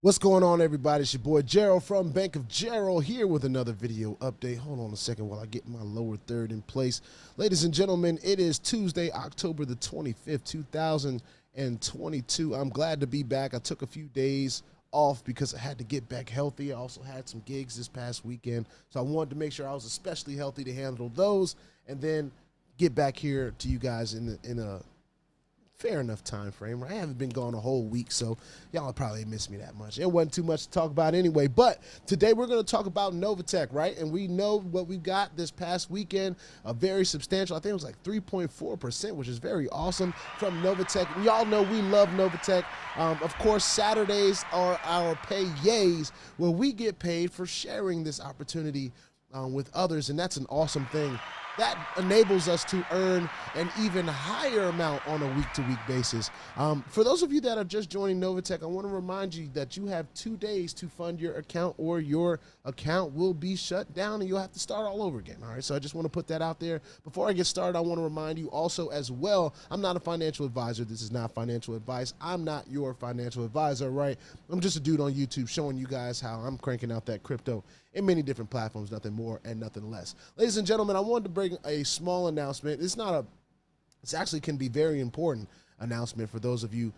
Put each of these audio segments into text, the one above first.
What's going on, everybody? It's your boy Gerald from Bank of Gerald here with another video update. Hold on a second while I get my lower third in place. Ladies and gentlemen, it is Tuesday, October the 25th, 2022. I'm glad to be back. I took a few days off because I had to get back healthy. I also had some gigs this past weekend, so I wanted to make sure I was especially healthy to handle those and then get back here to you guys in a fair enough time frame. Right? I haven't been gone a whole week, so y'all probably miss me that much. It wasn't too much to talk about anyway, but today we're going to talk about Novatech, right? And we know what we got this past weekend, a very substantial, I think it was like 3.4%, which is very awesome from Novatech. And y'all know we love Novatech. Of course, Saturdays are our payays, where we get paid for sharing this opportunity with others, and that's an awesome thing. That enables us to earn an even higher amount on a week-to-week basis. For those of you that are just joining Novatech, I want to remind you that you have 2 days to fund your account, or your account will be shut down and you'll have to start all over again. All right, so I just want to put that out there. Before I get started, I want to remind you also as well, I'm not a financial advisor. This is not financial advice. I'm not your financial advisor, right? I'm just a dude on YouTube showing you guys how I'm cranking out that crypto in many different platforms, nothing more and nothing less. Ladies and gentlemen, I wanted to bring a small announcement. It's actually can be very important announcement for those of you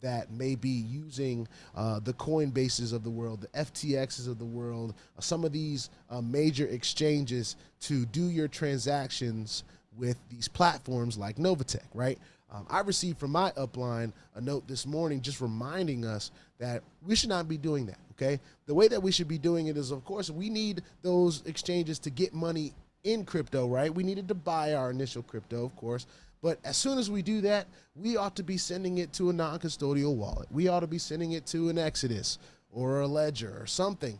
that may be using the Coinbases of the world, the FTXs of the world, some of these major exchanges to do your transactions with these platforms like Novatech, right? I received from my upline a note this morning just reminding us that we should not be doing that, okay? The way that we should be doing it is, of course, we need those exchanges to get money in crypto, right? We needed to buy our initial crypto, of course, but as soon as we do that, we ought to be sending it to a non-custodial wallet. We ought to be sending it to an Exodus or a Ledger or something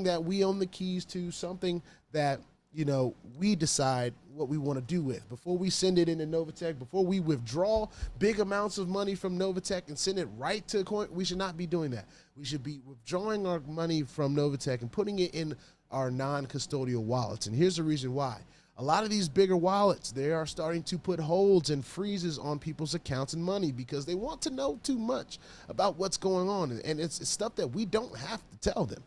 that we own the keys to, something that, you know, we decide what we want to do with. Before we send it into Novatech, before we withdraw big amounts of money from Novatech and send it right to a coin, we should not be doing that. We should be withdrawing our money from Novatech and putting it in our non-custodial wallets. And here's the reason why. A lot of these bigger wallets, they are starting to put holds and freezes on people's accounts and money because they want to know too much about what's going on. And it's stuff that we don't have to tell them.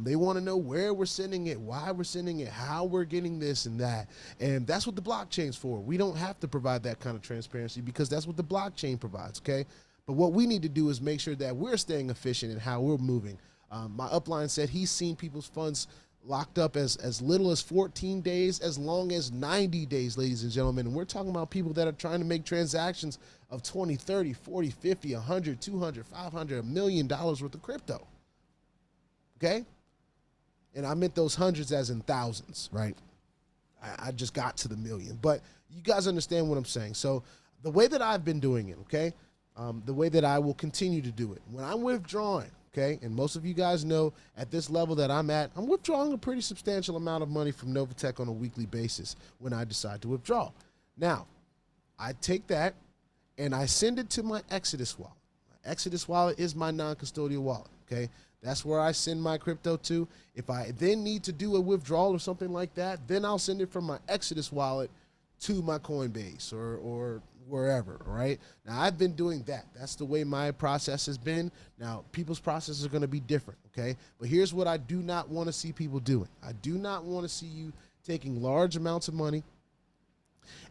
They want to know where we're sending it, why we're sending it, how we're getting this and that. And that's what the blockchain's for. We don't have to provide that kind of transparency because that's what the blockchain provides, okay? But what we need to do is make sure that we're staying efficient in how we're moving. My upline said he's seen people's funds locked up as little as 14 days, as long as 90 days, ladies and gentlemen. And we're talking about people that are trying to make transactions of 20, 30, 40, 50, 100, 200, 500, $1 million worth of crypto, okay? And I meant those hundreds as in thousands, right? I just got to the million. But you guys understand what I'm saying. So the way that I've been doing it, okay, the way that I will continue to do it, when I'm withdrawing, okay, and most of you guys know at this level that I'm at, I'm withdrawing a pretty substantial amount of money from Novatech on a weekly basis when I decide to withdraw. Now, I take that and I send it to my Exodus wallet. My Exodus wallet is my non-custodial wallet, okay? That's where I send my crypto to. If I then need to do a withdrawal or something like that, then I'll send it from my Exodus wallet to my Coinbase or wherever, right? Now, I've been doing that. That's the way my process has been. Now, people's processes are going to be different, okay? But here's what I do not want to see people doing. I do not want to see you taking large amounts of money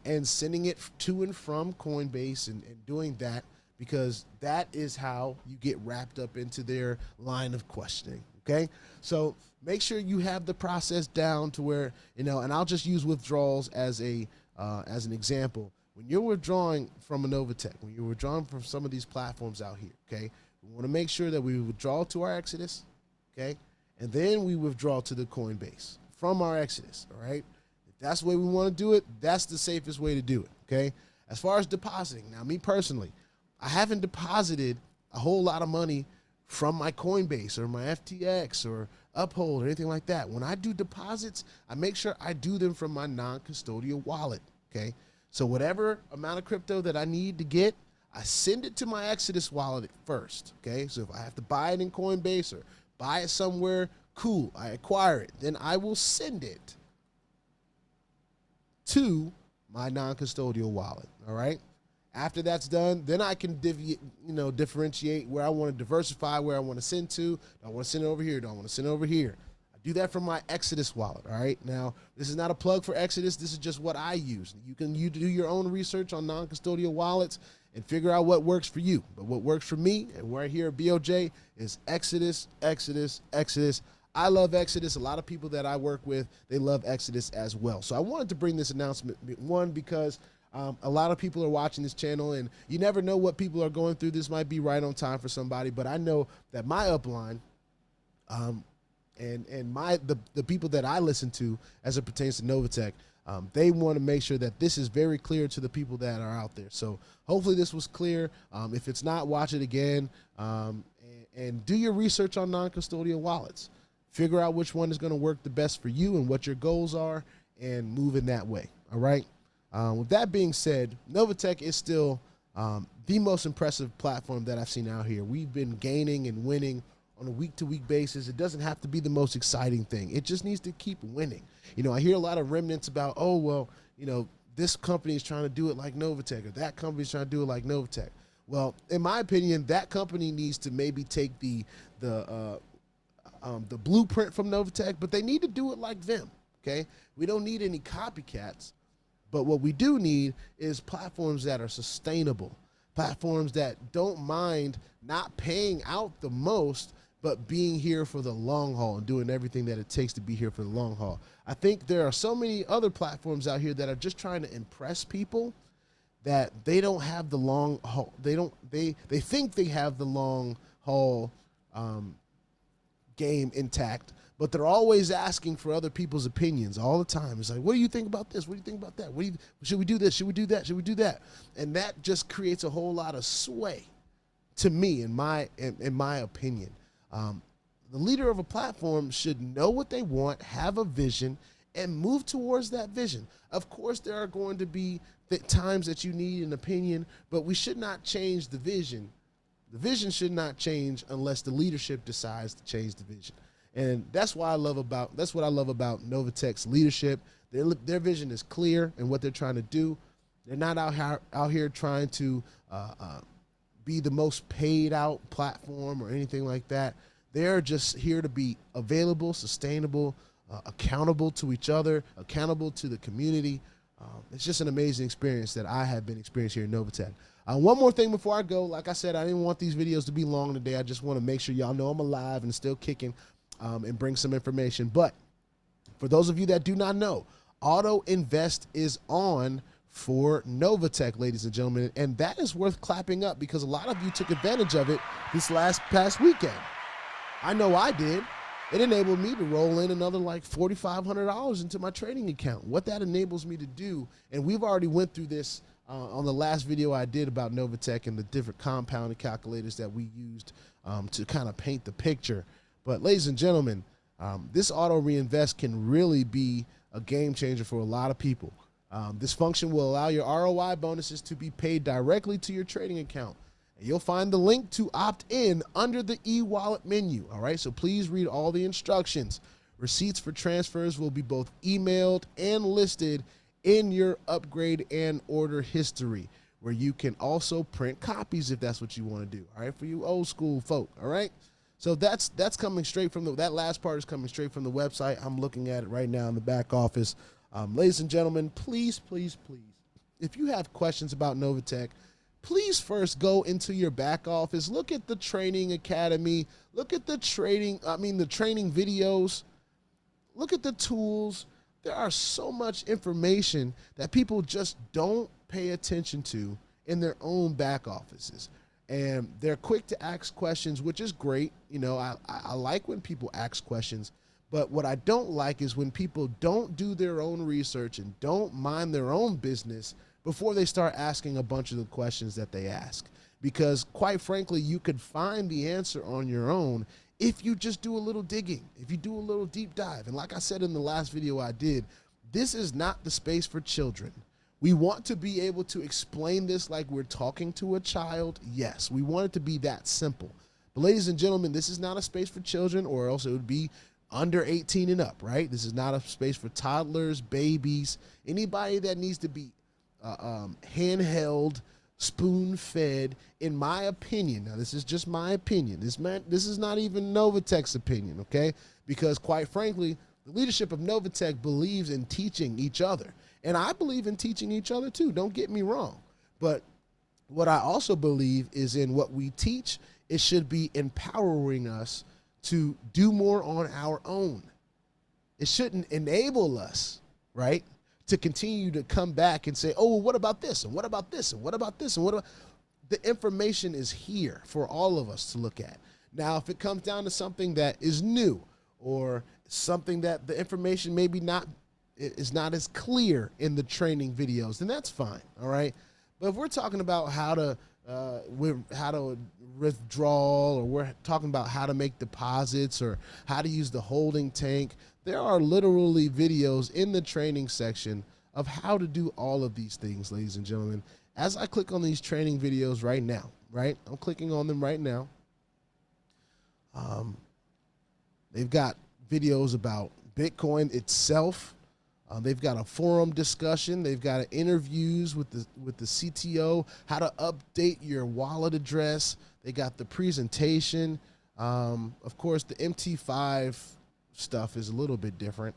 and sending it to and from Coinbase and doing that, because that is how you get wrapped up into their line of questioning, okay? So make sure you have the process down to where, you know, and I'll just use withdrawals as an example. When you're withdrawing from a Novatech, when you're withdrawing from some of these platforms out here, okay, we want to make sure that we withdraw to our Exodus, okay, and then we withdraw to the Coinbase from our Exodus, all right? If that's the way we want to do it, that's the safest way to do it, okay? As far as depositing, now me personally, I haven't deposited a whole lot of money from my Coinbase or my FTX or Uphold or anything like that. When I do deposits, I make sure I do them from my non-custodial wallet, okay? So whatever amount of crypto that I need to get, I send it to my Exodus wallet first, okay? So if I have to buy it in Coinbase or buy it somewhere, cool, I acquire it. Then I will send it to my non-custodial wallet, all right? After that's done, then I can differentiate where I want to diversify, where I want to send to. Do I want to send it over here? Do I want to send it over here? I do that from my Exodus wallet. All right. Now, this is not a plug for Exodus. This is just what I use. You do your own research on non-custodial wallets and figure out what works for you. But what works for me and right here at BOJ is Exodus, Exodus, Exodus. I love Exodus. A lot of people that I work with, they love Exodus as well. So I wanted to bring this announcement, one, because a lot of people are watching this channel, and you never know what people are going through. This might be right on time for somebody, but I know that my upline and the people that I listen to as it pertains to Novatech, they want to make sure that this is very clear to the people that are out there. So hopefully this was clear. If it's not, watch it again and do your research on non-custodial wallets. Figure out which one is going to work the best for you and what your goals are, and move in that way. All right. With that being said, Novatech is still the most impressive platform that I've seen out here. We've been gaining and winning on a week-to-week basis. It doesn't have to be the most exciting thing. It just needs to keep winning. I hear a lot of remnants about, oh, well, this company is trying to do it like Novatech, or that company is trying to do it like Novatech. Well, in my opinion, that company needs to maybe take the blueprint from Novatech, but they need to do it like them, okay? We don't need any copycats, but what we do need is platforms that are sustainable, platforms that don't mind not paying out the most, but being here for the long haul and doing everything that it takes to be here for the long haul. I think there are so many other platforms out here that are just trying to impress people that they don't have the long haul. They think they have the long haul game intact, but they're always asking for other people's opinions all the time. It's like, what do you think about this? What do you think about that? Should we do this? Should we do that? Should we do that? And that just creates a whole lot of sway to me, in my opinion. The leader of a platform should know what they want, have a vision, and move towards that vision. Of course, there are going to be times that you need an opinion, but we should not change the vision. The vision should not change unless the leadership decides to change the vision. And that's what I love about Novatech's leadership. Their vision is clear in what they're trying to do. They're not out here trying to be the most paid out platform or anything like that. They're just here to be available, sustainable, accountable to each other, accountable to the community. It's just an amazing experience that I have been experiencing here at Novatech. One more thing before I go. Like I said, I didn't want these videos to be long today. I just want to make sure y'all know I'm alive and still kicking and bring some information. But for those of you that do not know, Auto Invest is on for Novatech, ladies and gentlemen, and that is worth clapping up because a lot of you took advantage of it this past weekend. I know I did. It enabled me to roll in another like $4,500 into my trading account. What that enables me to do, and we've already went through this on the last video I did about Novatech and the different compounding calculators that we used to kind of paint the picture. But ladies and gentlemen, this auto reinvest can really be a game changer for a lot of people. This function will allow your ROI bonuses to be paid directly to your trading account. And you'll find the link to opt in under the e-wallet menu. All right, so please read all the instructions. Receipts for transfers will be both emailed and listed in your upgrade and order history, where you can also print copies if that's what you want to do. All right, for you old school folk. All right, so that's coming straight from that last part is coming straight from the website. I'm looking at it right now in the back office. Ladies and gentlemen, please, please, please, if you have questions about Novatech, please first go into your back office, look at the training academy, look at the training videos, look at the tools. There are so much information that people just don't pay attention to in their own back offices. And they're quick to ask questions, which is great. I like when people ask questions, but what I don't like is when people don't do their own research and don't mind their own business before they start asking a bunch of the questions that they ask. Because quite frankly, you could find the answer on your own if you just do a little digging, if you do a little deep dive. And like I said in the last video I did, this is not the space for children. We want to be able to explain this like we're talking to a child. Yes, we want it to be that simple. But ladies and gentlemen, this is not a space for children, or else it would be under 18 and up, right? This is not a space for toddlers, babies, anybody that needs to be handheld spoon-fed, in my opinion. Now, this is just my opinion. This is not even Novatech's opinion, okay? Because quite frankly, the leadership of Novatech believes in teaching each other. And I believe in teaching each other too, don't get me wrong. But what I also believe is in what we teach, it should be empowering us to do more on our own. It shouldn't enable us, right, to continue to come back and say, oh, well, what about this? And what about this? And what about this? And what about... The information is here for all of us to look at. Now, if it comes down to something that is new or something that the information maybe is not as clear in the training videos, then that's fine, all right? But if we're talking about how to withdraw, or we're talking about how to make deposits or how to use the holding tank, there are literally videos in the training section of how to do all of these things, ladies and gentlemen. As I click on these training videos right now, right? I'm clicking on them right now. They've got videos about Bitcoin itself. They've got a forum discussion. They've got interviews with the CTO, how to update your wallet address. They got the presentation. Of course, the MT5 stuff is a little bit different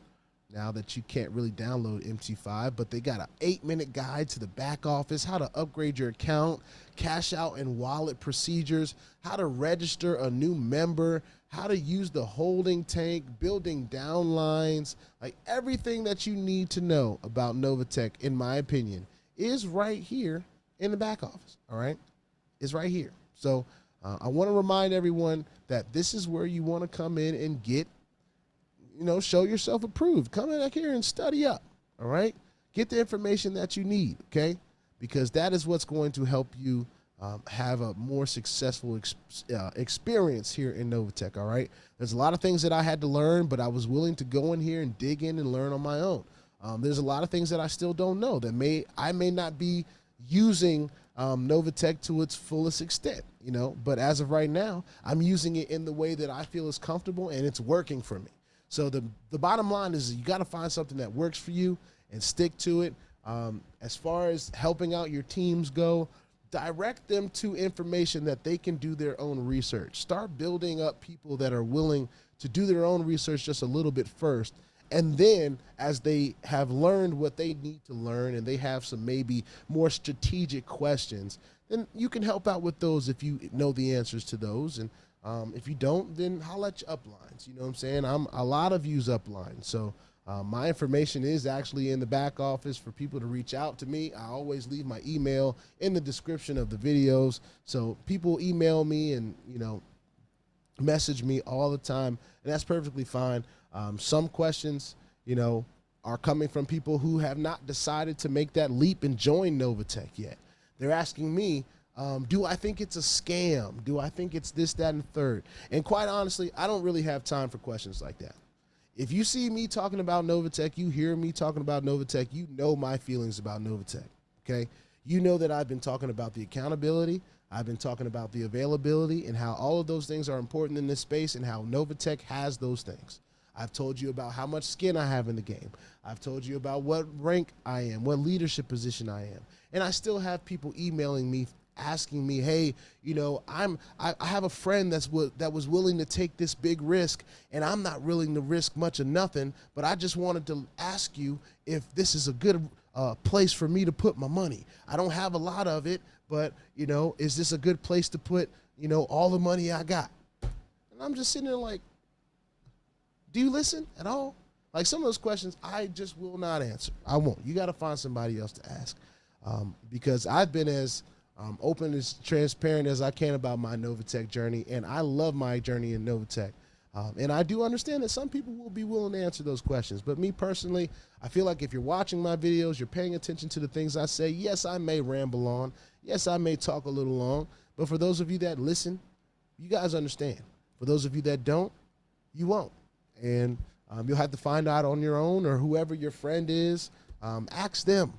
now that you can't really download MT5, but they got an 8-minute guide to the back office, how to upgrade your account, cash out and wallet procedures, how to register a new member, how to use the holding tank, building downlines, like everything that you need to know about Novatech, in my opinion, is right here in the back office, all right? It's right here. So I want to remind everyone that this is where you want to come in and get, show yourself approved. Come in back here and study up, all right? Get the information that you need, okay? Because that is what's going to help you have a more successful experience here in Novatech, all right? There's a lot of things that I had to learn, but I was willing to go in here and dig in and learn on my own. There's a lot of things that I still don't know that I may not be using Novatech to its fullest extent, but as of right now, I'm using it in the way that I feel is comfortable and it's working for me. So the bottom line is you got to find something that works for you and stick to it. As far as helping out your teams go, direct them to information that they can do their own research. Start building up people that are willing to do their own research just a little bit first. And then as they have learned what they need to learn and they have some maybe more strategic questions, then you can help out with those if you know the answers to those. And if you don't, then holla at your uplines. You know what I'm saying? A lot of use uplines. So my information is actually in the back office for people to reach out to me. I always leave my email in the description of the videos. So people email me and, message me all the time, and that's perfectly fine. Some questions, are coming from people who have not decided to make that leap and join Novatech yet. They're asking me, do I think it's a scam? Do I think it's this, that, and the third? And quite honestly, I don't really have time for questions like that. If you see me talking about Novatech, you hear me talking about Novatech, you know my feelings about Novatech, okay? You know that I've been talking about the accountability, I've been talking about the availability and how all of those things are important in this space and how Novatech has those things. I've told you about how much skin I have in the game. I've told you about what rank I am, what leadership position I am. And I still have people emailing me asking me, hey, I have a friend that was willing to take this big risk, and I'm not willing to risk much of nothing, but I just wanted to ask you if this is a good place for me to put my money. I don't have a lot of it, but, is this a good place to put, all the money I got? And I'm just sitting there like, do you listen at all? Like some of those questions, I just will not answer. I won't. You got to find somebody else to ask because I've been as open as transparent as I can about my Novatech journey, and I love my journey in Novatech. And I do understand that some people will be willing to answer those questions. But me personally, I feel like if you're watching my videos, you're paying attention to the things I say. Yes, I may ramble on. Yes, I may talk a little long. But for those of you that listen, you guys understand. For those of you that don't, you won't. And you'll have to find out on your own, or whoever your friend is, ask them.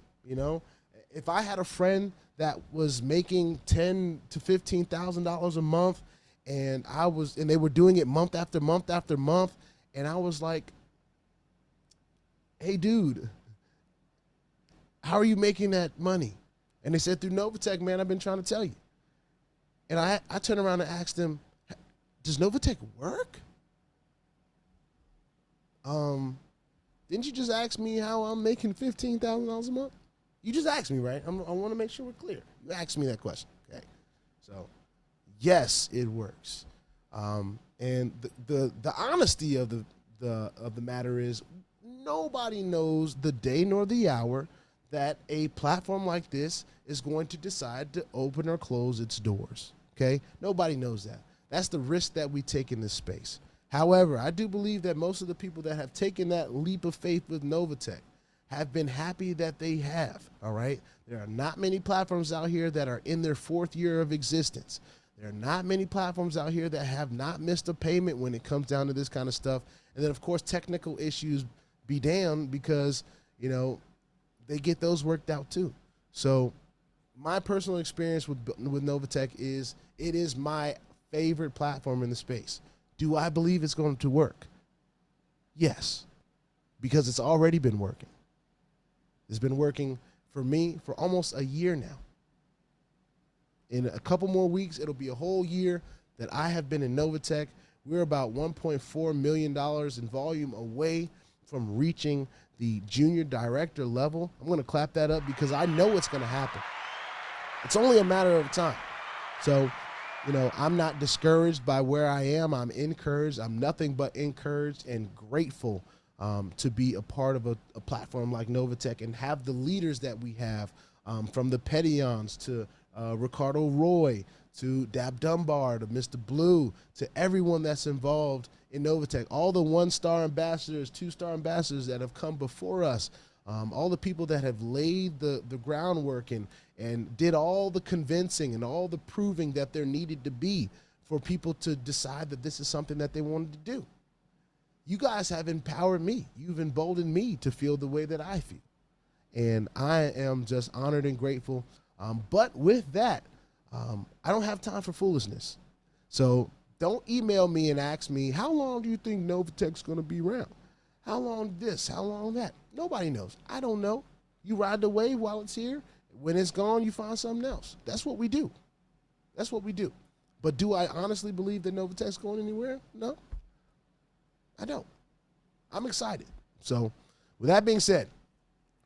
If I had a friend that was making $10,000 to $15,000 a month, and they were doing it month after month after month, and I was like, hey dude, how are you making that money? And they said, through Novatech, man, I've been trying to tell you. And I turned around and asked them, does Novatech work? Didn't you just ask me how I'm making $15,000 a month? You just asked me, right? I want to make sure we're clear. You asked me that question, okay? So, yes, it works. And the honesty of the matter is, nobody knows the day nor the hour that a platform like this is going to decide to open or close its doors, okay? Nobody knows that. That's the risk that we take in this space. However, I do believe that most of the people that have taken that leap of faith with Novatech have been happy that they have, all right? There are not many platforms out here that are in their 4th year of existence. There are not many platforms out here that have not missed a payment when it comes down to this kind of stuff. And then, of course, technical issues be damned because, you know, they get those worked out too. So my personal experience with Novatech is it is my favorite platform in the space. Do I believe it's going to work? Yes, because it's already been working. It's been working for me for almost a year now. In a couple more weeks, it'll be a whole year that I have been in Novatech. We're about $1.4 million in volume away from reaching the junior director level. I'm going to clap that up because I know it's going to happen. It's only a matter of time. So, you know, I'm not discouraged by where I am. I'm encouraged. I'm nothing but encouraged and grateful to be a part of a platform like Novatech and have the leaders that we have, from the Petions to Ricardo Roy to Dab Dunbar to Mr. Blue to everyone that's involved in Novatech, all the 1-star ambassadors, 2-star ambassadors that have come before us, all the people that have laid the groundwork and did all the convincing and all the proving that there needed to be for people to decide that this is something that they wanted to do. You guys have empowered me. You've emboldened me to feel the way that I feel. And I am just honored and grateful. But with that, I don't have time for foolishness. So don't email me and ask me, how long do you think Novatech's going to be around? How long this? How long that? Nobody knows. I don't know. You ride the wave while it's here. When it's gone, you find something else. That's what we do. That's what we do. But do I honestly believe that Novatech's going anywhere? No, I don't. I'm excited. So with that being said,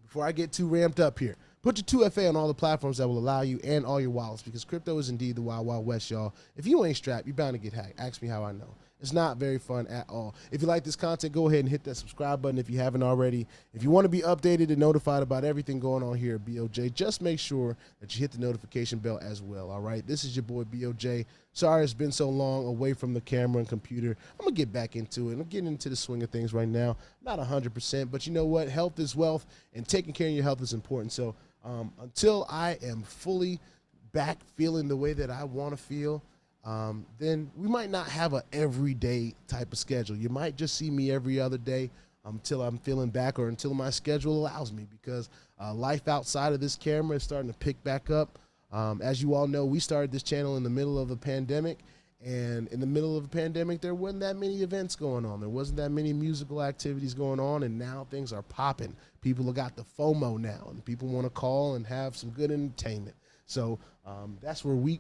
before I get too ramped up here, put your 2FA on all the platforms that will allow you and all your wallets, because crypto is indeed the wild, wild west, y'all. If you ain't strapped, you're bound to get hacked. Ask me how I know. It's not very fun at all. If you like this content, go ahead and hit that subscribe button if you haven't already. If you want to be updated and notified about everything going on here at BOJ, just make sure that you hit the notification bell as well, all right? This is your boy BOJ. Sorry it's been so long away from the camera and computer. I'm going to get back into it. I'm getting into the swing of things right now. Not 100%, but you know what? Health is wealth, and taking care of your health is important. So until I am fully back feeling the way that I want to feel, then we might not have a everyday type of schedule. You might just see me every other day until I'm feeling back or until my schedule allows me, because life outside of this camera is starting to pick back up. As you all know, we started this channel in the middle of a pandemic, and in the middle of a pandemic, there wasn't that many events going on. There wasn't that many musical activities going on, and now things are popping. People have got the FOMO now, and people want to call and have some good entertainment. So that's where we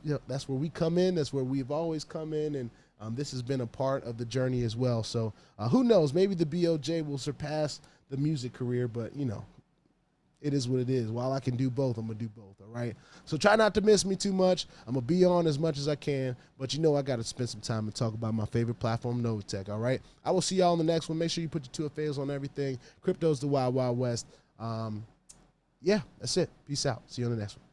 come in. That's where we've always come in, and this has been a part of the journey as well. So who knows? Maybe the BOJ will surpass the music career, but you know, it is what it is. While I can do both, I'm gonna do both. All right. So try not to miss me too much. I'm gonna be on as much as I can, but you know I got to spend some time and talk about my favorite platform, Novatech. All right. I will see y'all in the next one. Make sure you put your 2FAs on everything. Crypto's the wild, wild west. Yeah, that's it. Peace out. See you on the next one.